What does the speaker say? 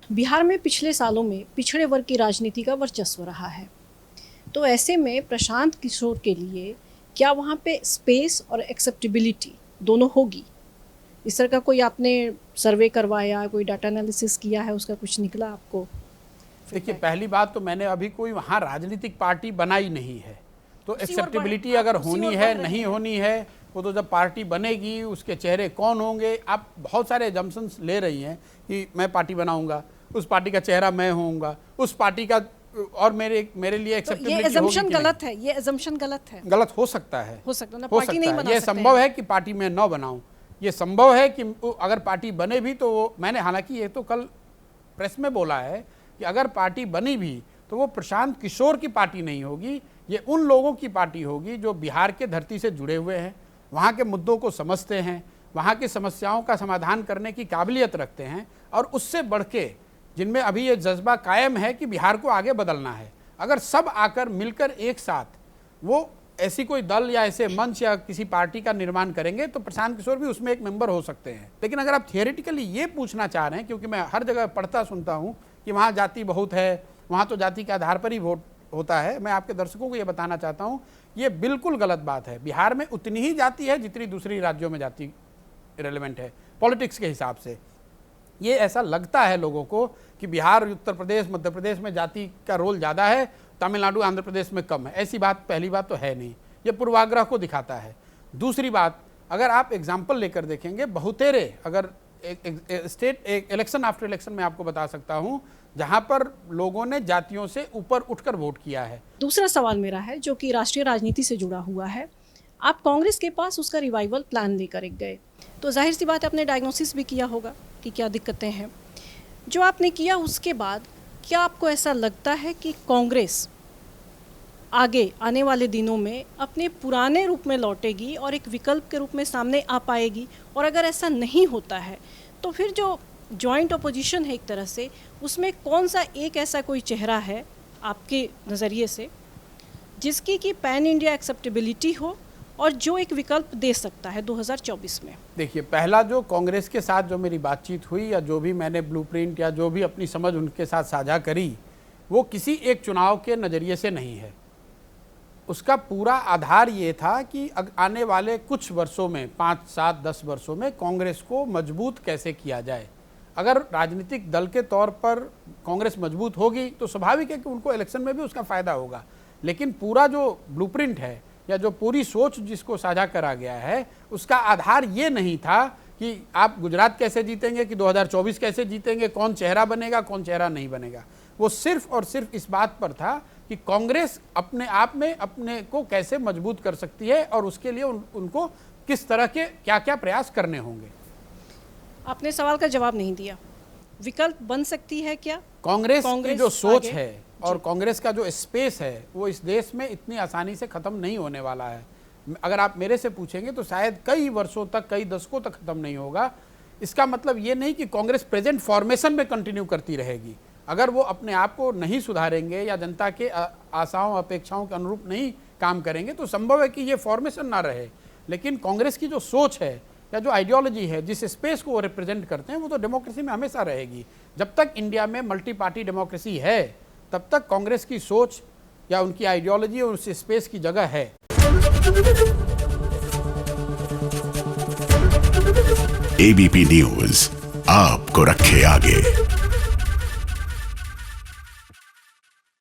बिहार में पिछले सालों में पिछड़े वर्ग की राजनीति का वर्चस्व रहा है, तो ऐसे में प्रशांत किशोर के लिए क्या वहाँ पे स्पेस और एक्सेप्टेबिलिटी दोनों होगी? इस तरह का कोई आपने सर्वे करवाया, कोई डाटा एनालिसिस किया है, उसका कुछ निकला आपको? देखिए, पहली बात तो मैंने अभी कोई वहाँ राजनीतिक पार्टी बनाई नहीं है, तो एक्सेप्टेबिलिटी अगर होनी है नहीं होनी है वो तो जब पार्टी बनेगी उसके चेहरे कौन होंगे। आप बहुत सारे एजम्पशंस ले रही हैं कि मैं पार्टी बनाऊंगा, उस पार्टी का चेहरा मैं होऊंगा, उस पार्टी का और मेरे लिए एक्सेप्टेबिलिटी होगी। ये एजम्पशन गलत है, ये एजम्पशन गलत है। गलत हो सकता है, हो सकता है, पार्टी नहीं बना सकते। ये संभव है कि पार्टी में न बनाऊं, ये संभव है कि अगर पार्टी बने भी तो वो, मैंने हालांकि ये तो कल प्रेस में बोला है कि अगर पार्टी बनी भी तो वो प्रशांत किशोर की पार्टी नहीं होगी, ये उन लोगों की पार्टी होगी जो बिहार के धरती से जुड़े हुए हैं, वहाँ के मुद्दों को समझते हैं, वहाँ की समस्याओं का समाधान करने की काबिलियत रखते हैं, और उससे बढ़ के जिनमें अभी ये जज्बा कायम है कि बिहार को आगे बदलना है। अगर सब आकर मिलकर एक साथ वो ऐसी कोई दल या ऐसे मंच या किसी पार्टी का निर्माण करेंगे तो प्रशांत किशोर भी उसमें एक मेंबर हो सकते हैं। लेकिन अगर आप थियोरेटिकली ये पूछना चाह रहे हैं, क्योंकि मैं हर जगह पढ़ता सुनता हूँ कि वहाँ जाति बहुत है, वहाँ तो जाति के आधार पर ही वोट होता है, मैं आपके दर्शकों को ये बताना चाहता हूँ ये बिल्कुल गलत बात है। बिहार में उतनी ही जाति है जितनी दूसरी राज्यों में जाति रिलेवेंट है पॉलिटिक्स के हिसाब से। ये ऐसा लगता है लोगों को कि बिहार, उत्तर प्रदेश, मध्य प्रदेश में जाति का रोल ज़्यादा है, तमिलनाडु, आंध्र प्रदेश में कम है। ऐसी बात पहली बात तो है नहीं, ये पूर्वाग्रह को दिखाता है। दूसरी बात, अगर आप एग्जाम्पल लेकर देखेंगे, बहुतेरे अगर स्टेट इलेक्शन आफ्टर इलेक्शन में आपको बता सकता हूँ जहां पर लोगों ने जातियों से ऊपर उठकर वोट किया है। दूसरा सवाल मेरा है जो कि राष्ट्रीय राजनीति से जुड़ा हुआ है। आप कांग्रेस के पास उसका रिवाइवल प्लान लेकर एक गए, तो जाहिर सी बात है आपने डायग्नोसिस भी किया होगा कि क्या दिक्कतें हैं। जो आपने किया उसके बाद क्या आपको ऐसा लगता है कि कांग्रेस आगे आने वाले दिनों में अपने पुराने रूप में लौटेगी और एक विकल्प के रूप में सामने आ पाएगी? और अगर ऐसा नहीं होता है तो फिर जो जॉइंट अपोजिशन है एक तरह से, उसमें कौन सा एक ऐसा कोई चेहरा है आपके नज़रिए से जिसकी कि पैन इंडिया एक्सेप्टेबिलिटी हो और जो एक विकल्प दे सकता है 2024 में? देखिए, पहला जो कांग्रेस के साथ जो मेरी बातचीत हुई या जो भी मैंने ब्लूप्रिंट या जो भी अपनी समझ उनके साथ साझा करी, वो किसी एक चुनाव के नज़रिए से नहीं है। उसका पूरा आधार ये था कि आने वाले कुछ वर्षों में, 5, 7, 10 वर्षों में कांग्रेस को मजबूत कैसे किया जाए। अगर राजनीतिक दल के तौर पर कांग्रेस मजबूत होगी तो स्वाभाविक है कि उनको इलेक्शन में भी उसका फ़ायदा होगा। लेकिन पूरा जो ब्लूप्रिंट है या जो पूरी सोच जिसको साझा करा गया है, उसका आधार ये नहीं था कि आप गुजरात कैसे जीतेंगे, कि 2024 कैसे जीतेंगे, कौन चेहरा बनेगा, कौन चेहरा नहीं बनेगा। वो सिर्फ और सिर्फ इस बात पर था कि कांग्रेस अपने आप में अपने को कैसे मजबूत कर सकती है और उसके लिए उनको किस तरह के क्या क्या प्रयास करने होंगे। आपने सवाल का जवाब नहीं दिया। विकल्प बन सकती है क्या? कांग्रेस की जो सोच है और कांग्रेस का जो स्पेस है वो इस देश में इतनी आसानी से ख़त्म नहीं होने वाला है। अगर आप मेरे से पूछेंगे तो शायद कई वर्षों तक, कई दशकों तक ख़त्म नहीं होगा। इसका मतलब ये नहीं कि कांग्रेस प्रेजेंट फॉर्मेशन में कंटिन्यू करती रहेगी। अगर वो अपने आप को नहीं सुधारेंगे या जनता के आशाओं अपेक्षाओं के अनुरूप नहीं काम करेंगे तो संभव है कि ये फॉर्मेशन ना रहे। लेकिन कांग्रेस की जो सोच है या जो आइडियोलॉजी है, जिस स्पेस को वो रिप्रेजेंट करते हैं, वो तो डेमोक्रेसी में हमेशा रहेगी। जब तक इंडिया में मल्टी पार्टी डेमोक्रेसी है तब तक कांग्रेस की सोच या उनकी आइडियोलॉजी और उस स्पेस की जगह है। एबीपी न्यूज आपको रखे आगे।